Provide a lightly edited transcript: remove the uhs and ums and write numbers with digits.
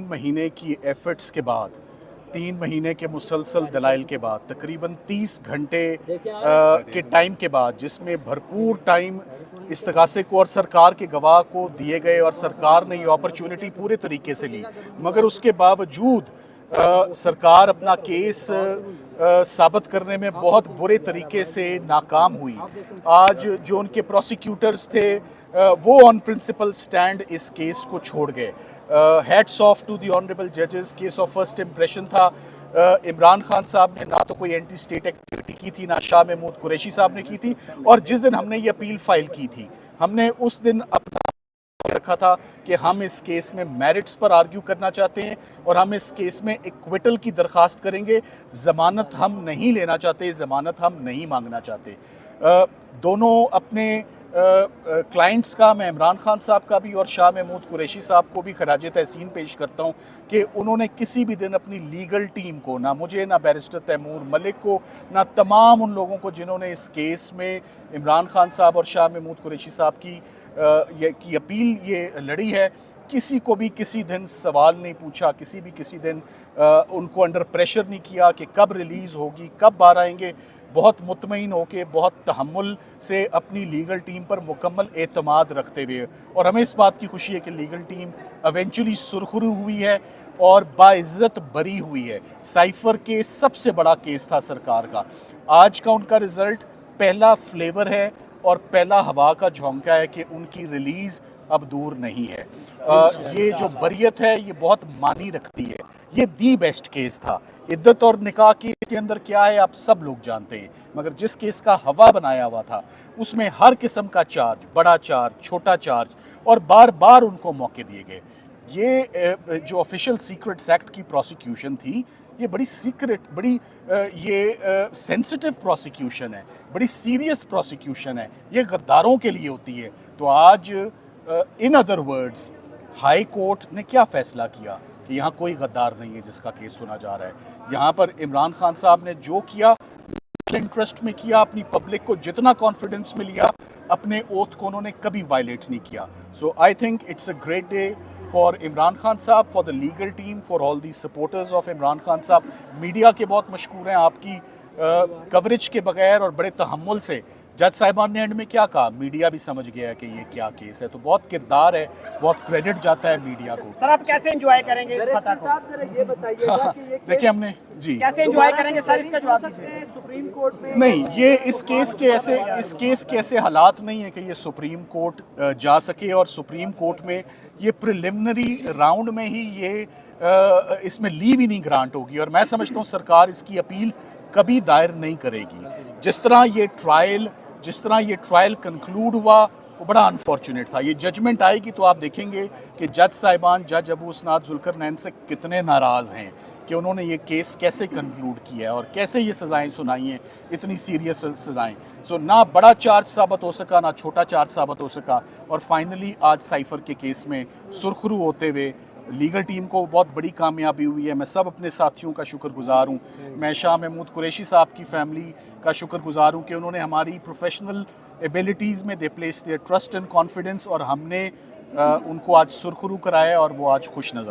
3 महीने की एफर्ट्स के बाद, 3 महीने के मुसलसल दलाइल के बाद, तकरीबन 30 घंटे के टाइम के बाद, जिसमें भरपूर टाइम इस्तगासे को और सरकार के गवाह को दिए गए और सरकार ने ये अपॉर्चुनिटी पूरे तरीके से ली, मगर उसके बावजूद सरकार अपना केस साबित करने में बहुत बुरे तरीके से नाकाम हुई। आज जो उनके प्रोसिक्यूटर्स थे वो ऑन प्रिंसिपल स्टैंड इस केस को छोड़ गए। Hats off to the honourable जजेस, केस ऑफ फर्स्ट इम्प्रेशन था। इमरान खान साहब ने ना तो कोई एंटी स्टेट एक्टिविटी की थी, ना शाह महमूद कुरैशी साहब ने की थी, और जिस दिन हमने ये अपील फाइल की थी, हमने उस दिन अपना रखा था कि हम इस केस में मेरिट्स पर आर्ग्यू करना चाहते हैं और हम इस केस में एक्विटल की दरख्वास्त करेंगे। ज़मानत हम नहीं लेना चाहते, ज़मानत हम नहीं मांगना चाहते। दोनों अपने क्लाइंट्स का, मैं इमरान खान साहब का भी और शाह महमूद कुरैशी साहब को भी खराज तहसीन पेश करता हूँ कि उन्होंने किसी भी दिन अपनी लीगल टीम को, ना मुझे, ना बैरिस्टर तैमूर मलिक को, ना तमाम उन लोगों को जिन्होंने इस केस में इमरान खान साहब और शाह महमूद कुरैशी साहब की अपील ये लड़ी है, किसी को भी किसी दिन सवाल नहीं पूछा, किसी दिन उनको अंडर प्रेशर नहीं किया कि कब रिलीज़ होगी, कब बाहर आएंगे। बहुत मुतमईन होके, बहुत तहम्मुल से अपनी लीगल टीम पर मुकम्मल एतमाद रखते हुए, और हमें इस बात की खुशी है कि लीगल टीम एवेंचुअली सुरखरू हुई है और बाइज़्ज़त बरी हुई है। साइफर के सबसे बड़ा केस था सरकार का, आज का उनका रिज़ल्ट पहला फ्लेवर है और पहला हवा का झोंका है कि उनकी रिलीज़ अब दूर नहीं है। ये जो बरियत है ये बहुत मानी रखती है। ये दी बेस्ट केस था। इद्दत और निकाह की इसके अंदर क्या है आप सब लोग जानते हैं, मगर जिस केस का हवा बनाया हुआ था उसमें हर किस्म का चार्ज, बड़ा चार्ज, छोटा चार्ज, और बार बार उनको मौके दिए गए। ये जो ऑफिशियल सीक्रेट्स एक्ट की प्रोसिक्यूशन थी, ये बड़ी सीक्रेट, बड़ी ये सेंसिटिव प्रोसिक्यूशन है, बड़ी सीरियस प्रोसिक्यूशन है, ये गद्दारों के लिए होती है। तो आज in other words high court ने क्या फ़ैसला किया कि यहाँ कोई गद्दार नहीं है जिसका केस सुना जा रहा है। यहाँ पर इमरान खान साहब ने जो किया इंटरेस्ट में किया, अपनी पब्लिक को जितना कॉन्फिडेंस में लिया, अपने ओथ को उन्होंने कभी वायलेट नहीं किया। So I think it's a great day for Imran Khan sahab, for the legal team, for all the supporters of Imran Khan sahab. Media के बहुत मशकूर हैं आपकी कवरेज के बगैर और बड़े तहम्मुल से। जज साहिबान ने एंड में क्या कहा, मीडिया भी समझ गया है कि ये क्या केस है, तो बहुत किरदार है, बहुत क्रेडिट जाता है मीडिया को। सर आप कैसे एंजॉय करेंगे इस फतह को? ये बताइएगा कि ये देखिए हमने जी कैसे एंजॉय करेंगे सर, इसका जवाब दीजिए। सुप्रीम कोर्ट में नहीं, ये इस केस के ऐसे हालात नहीं है कि ये सुप्रीम कोर्ट जा सके, और सुप्रीम कोर्ट में ये प्रिलिमिनरी राउंड में ही ये इसमें लीव ही नहीं ग्रांट होगी, और मैं समझता हूँ सरकार इसकी अपील कभी दायर नहीं करेगी। जिस तरह ये ट्रायल कंक्लूड हुआ वो बड़ा अनफॉर्चुनेट था। ये जजमेंट आएगी तो आप देखेंगे कि जज साहिबान, जज अबू उसनाद जुल्करनैन से कितने नाराज़ हैं कि उन्होंने ये केस कैसे कंक्लूड किया है और कैसे ये सज़ाएं सुनाई हैं, इतनी सीरियस सज़ाएं। सो ना बड़ा चार्ज साबित हो सका, ना छोटा चार्ज साबित हो सका, और फाइनली आज साइफर के केस में सुरखरू होते हुए लीगल टीम को बहुत बड़ी कामयाबी हुई है। मैं सब अपने साथियों का शुक्रगुजार हूँ। मैं शाह महमूद कुरैशी साहब की फैमिली का शुक्रगुजार हूँ कि उन्होंने हमारी प्रोफेशनल एबिलिटीज़ में they place their trust and confidence, और हमने उनको आज सुरखरू कराया और वो आज खुश नज़र